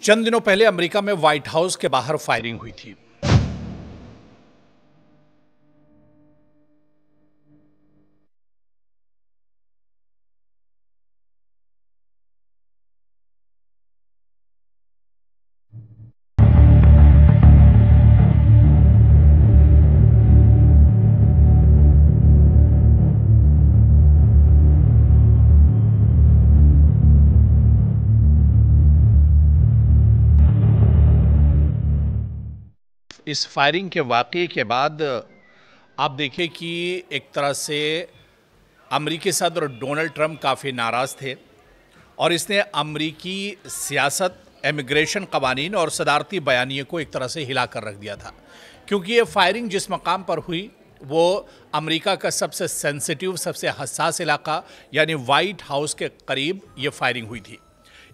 चंद दिनों पहले अमेरिका में व्हाइट हाउस के बाहर फायरिंग हुई थी। इस फायरिंग के वाक़ये के बाद आप देखें कि एक तरह से अमेरिकी सदर डोनाल्ड ट्रंप काफ़ी नाराज़ थे और इसने अमेरिकी सियासत, इमिग्रेशन कवानीन और सदारती बयानिए को एक तरह से हिला कर रख दिया था, क्योंकि ये फायरिंग जिस मकाम पर हुई वो अमेरिका का सबसे सेंसिटिव, सबसे हसास इलाका यानी व्हाइट हाउस के करीब ये फायरिंग हुई थी।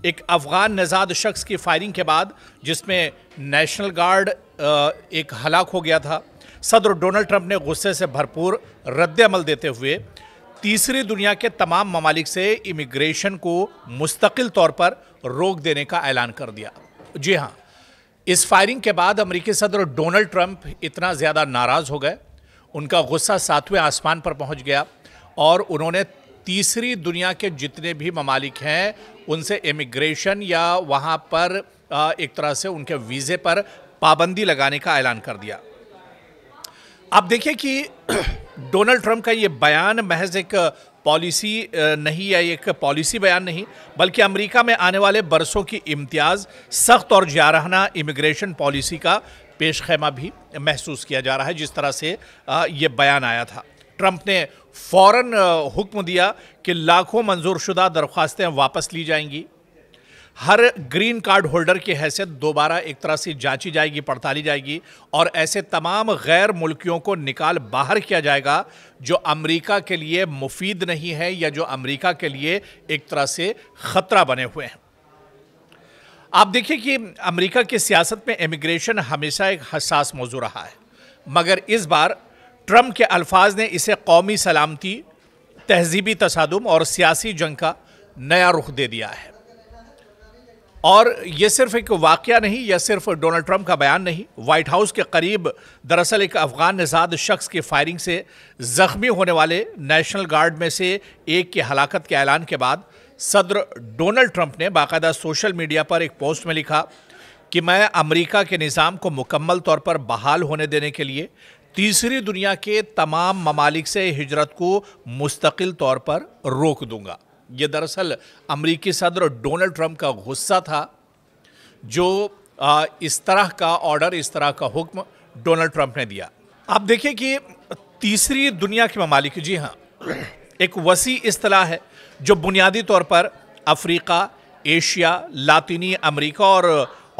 एक अफ़गान नज़ाद शख्स की फायरिंग के बाद जिसमें नेशनल गार्ड एक हलाक हो गया था, सदर डोनाल्ड ट्रंप ने गुस्से से भरपूर रद्द-ए-अमल देते हुए तीसरी दुनिया के तमाम ममालिक से इमिग्रेशन को मुस्तकिल तौर पर रोक देने का ऐलान कर दिया। जी हाँ, इस फायरिंग के बाद अमेरिकी सदर डोनाल्ड ट्रंप इतना ज़्यादा नाराज़ हो गए, उनका गुस्सा 7वें आसमान पर पहुंच गया और उन्होंने तीसरी दुनिया के जितने भी ममालिक हैं उनसे इमिग्रेशन या वहाँ पर एक तरह से उनके वीज़े पर पाबंदी लगाने का ऐलान कर दिया। आप देखिए कि डोनाल्ड ट्रंप का ये बयान महज एक पॉलिसी नहीं या एक पॉलिसी बयान नहीं, बल्कि अमेरिका में आने वाले बरसों की इम्तियाज़, सख्त और जारहाना इमिग्रेशन पॉलिसी का पेशखैमा भी महसूस किया जा रहा है। जिस तरह से ये बयान आया था, ट्रंप ने फ़ौरन हुक्म दिया कि लाखों मंजूरशुदा दरख्वास्तें वापस ली जाएंगी, हर ग्रीन कार्ड होल्डर की हैसियत दोबारा एक तरह से जांची जाएगी, पड़ताली जाएगी और ऐसे तमाम गैर मुल्कियों को निकाल बाहर किया जाएगा जो अमेरिका के लिए मुफीद नहीं है या जो अमेरिका के लिए एक तरह से ख़तरा बने हुए हैं। आप देखिए कि अमेरिका की सियासत में इमिग्रेशन हमेशा एक हसास मौजू रहा है, मगर इस बार ट्रंप के अल्फाज ने इसे कौमी सलामती, तहजीबी तसादुम और सियासी जंग का नया रुख दे दिया है। और ये सिर्फ एक वाक़या नहीं या सिर्फ डोनाल्ड ट्रंप का बयान नहीं, व्हाइट हाउस के करीब दरअसल एक अफ़गान नज़ाद शख्स की फायरिंग से ज़ख्मी होने वाले नेशनल गार्ड में से एक की हलाकत के ऐलान के बाद सदर डोनाल्ड ट्रंप ने बाकायदा सोशल मीडिया पर एक पोस्ट में लिखा कि मैं अमेरिका के निज़ाम को मुकम्मल तौर पर बहाल होने देने के लिए तीसरी दुनिया के तमाम ममालिक से हिजरत को मुस्तकिल तौर पर रोक दूंगा। ये दरअसल अमेरिकी सदर डोनाल्ड ट्रंप का गुस्सा था जो इस तरह का ऑर्डर, इस तरह का हुक्म डोनाल्ड ट्रंप ने दिया। आप देखिए कि तीसरी दुनिया के ममालिक, जी हाँ, एक वसी इस्तिलाह है जो बुनियादी तौर पर अफ्रीका, एशिया, लातीनी अमेरिका और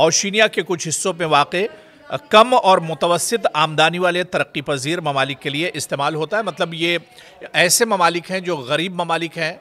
ओशिनिया के कुछ हिस्सों में वाक़ कम और मुतवस्सित आमदनी वाले तरक्की पजीर ममालिक के लिए इस्तेमाल होता है। मतलब ये ऐसे ममालिक हैं जो गरीब ममालिक हैं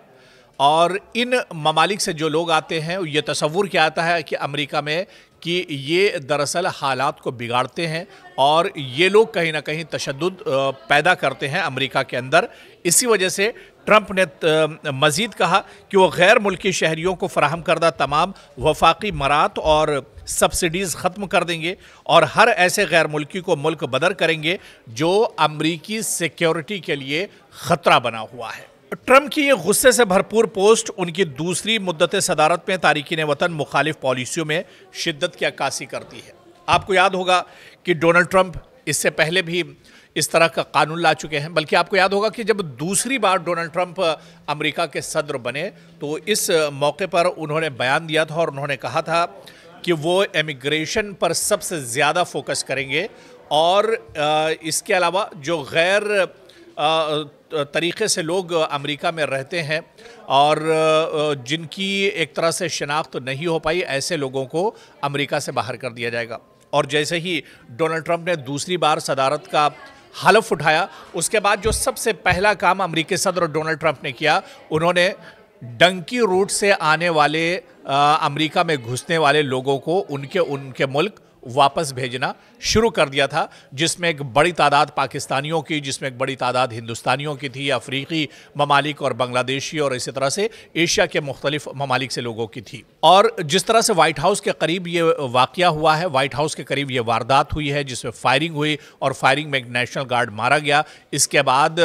और इन ममालिक से जो लोग आते हैं ये तसव्वुर किया जाता है कि अमेरिका में कि ये दरअसल हालात को बिगाड़ते हैं और ये लोग कहीं ना कहीं तशद्दुद पैदा करते हैं अमेरिका के अंदर। इसी वजह से ट्रंप ने मज़ीद कहा कि वो गैर मुल्की शहरियों को फराहम करदा तमाम वफाकी मरात और सब्सिडीज़ ख़त्म कर देंगे और हर ऐसे गैर मुल्की को मुल्क बदर करेंगे जो अमरीकी सिक्योरिटी के लिए ख़तरा बना हुआ है। ट्रंप की ये गुस्से से भरपूर पोस्ट उनकी दूसरी मुद्दत सदारत में तारिकीन वतन मुखालिफ पॉलिसियों में शिद्दत की अक्कासी करती है। आपको याद होगा कि डोनाल्ड ट्रंप इससे पहले भी इस तरह का कानून ला चुके हैं, बल्कि आपको याद होगा कि जब दूसरी बार डोनाल्ड ट्रंप अमेरिका के सदर बने तो इस मौके पर उन्होंने बयान दिया था और उन्होंने कहा था कि वो इमिग्रेशन पर सबसे ज़्यादा फोकस करेंगे और इसके अलावा जो गैर तरीक़े से लोग अमेरिका में रहते हैं और जिनकी एक तरह से शनाख्त नहीं हो पाई, ऐसे लोगों को अमेरिका से बाहर कर दिया जाएगा। और जैसे ही डोनाल्ड ट्रंप ने दूसरी बार सदारत का हलफ उठाया, उसके बाद जो सबसे पहला काम अमेरिकी सदर डोनाल्ड ट्रंप ने किया, उन्होंने डंकी रूट से आने वाले अमेरिका में घुसने वाले लोगों को उनके मुल्क वापस भेजना शुरू कर दिया था, जिसमें एक बड़ी तादाद पाकिस्तानियों की, जिसमें एक बड़ी तादाद हिंदुस्तानियों की थी, अफ्रीकी ममालिक और बांग्लादेशी और इसी तरह से एशिया के मुख्तलिफ ममालिक से लोगों की थी। और जिस तरह से व्हाइट हाउस के करीब ये वाकया हुआ है, व्हाइट हाउस के करीब ये वारदात हुई है जिसमें फायरिंग हुई और फायरिंग में एक नेशनल गार्ड मारा गया, इसके बाद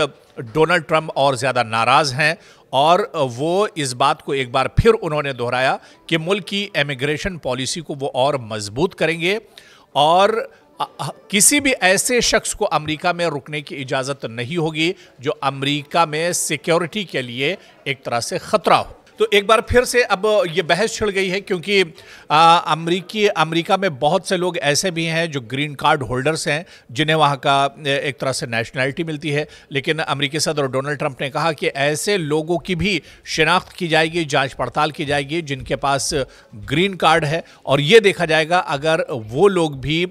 डोनाल्ड ट्रंप और ज़्यादा नाराज़ हैं और वो इस बात को एक बार फिर उन्होंने दोहराया कि मुल्क की इमिग्रेशन पॉलिसी को वो और मजबूत करेंगे और किसी भी ऐसे शख्स को अमेरिका में रुकने की इजाज़त नहीं होगी जो अमेरिका में सिक्योरिटी के लिए एक तरह से ख़तरा हो। तो एक बार फिर से अब ये बहस छिड़ गई है क्योंकि अमेरिका में बहुत से लोग ऐसे भी हैं जो ग्रीन कार्ड होल्डर्स हैं जिन्हें वहाँ का एक तरह से नेशनैलिटी मिलती है, लेकिन अमेरिकी सदर डोनाल्ड ट्रंप ने कहा कि ऐसे लोगों की भी शिनाख्त की जाएगी, जांच पड़ताल की जाएगी जिनके पास ग्रीन कार्ड है और ये देखा जाएगा अगर वो लोग भी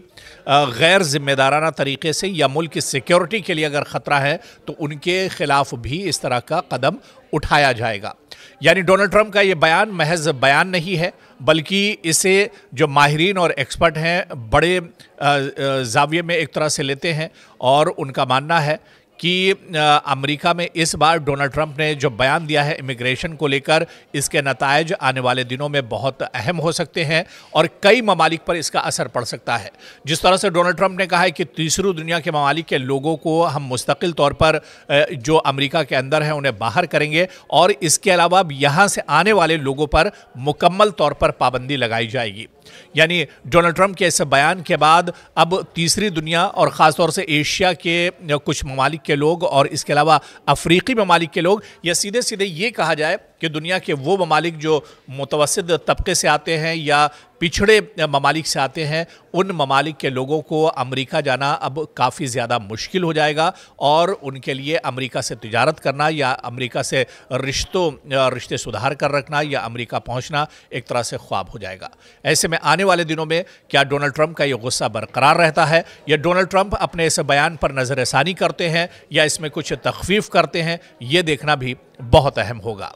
गैर जिम्मेदाराना तरीके से या मुल्क की सिक्योरिटी के लिए अगर ख़तरा है तो उनके खिलाफ भी इस तरह का कदम उठाया जाएगा। यानी डोनाल्ड ट्रंप का ये बयान महज बयान नहीं है, बल्कि इसे जो माहिरीन और एक्सपर्ट हैं बड़े जाविये में एक तरह से लेते हैं और उनका मानना है कि अमेरिका में इस बार डोनाल्ड ट्रंप ने जो बयान दिया है इमिग्रेशन को लेकर, इसके नतायज आने वाले दिनों में बहुत अहम हो सकते हैं और कई ममालिक पर इसका असर पड़ सकता है। जिस तरह से डोनाल्ड ट्रंप ने कहा है कि तीसरी दुनिया के ममालिक के लोगों को हम मुस्तकिल तौर पर जो अमेरिका के अंदर हैं उन्हें बाहर करेंगे और इसके अलावा यहाँ से आने वाले लोगों पर मुकम्मल तौर पर पाबंदी लगाई जाएगी। यानी डोनाल्ड ट्रंप के इस बयान के बाद अब तीसरी दुनिया और ख़ासतौर से एशिया के कुछ ममालिक के लोग और इसके अलावा अफ्रीकी ममालिक के लोग, या सीधे सीधे ये कहा जाए कि दुनिया के वो ममालिक जो मुतवस्सित तबके से आते हैं या पिछड़े ममालिक से आते हैं, उन ममालिक के लोगों को अमेरिका जाना अब काफ़ी ज़्यादा मुश्किल हो जाएगा और उनके लिए अमेरिका से तिजारत करना या अमेरिका से रिश्ते सुधार कर रखना या अमेरिका पहुंचना एक तरह से ख्वाब हो जाएगा। ऐसे में आने वाले दिनों में क्या डोनाल्ड ट्रंप का ये गुस्सा बरकरार रहता है या डोनाल्ड ट्रंप अपने इस बयान पर नज़रसानी करते हैं या इसमें कुछ तखफीफ करते हैं, ये देखना भी बहुत अहम होगा।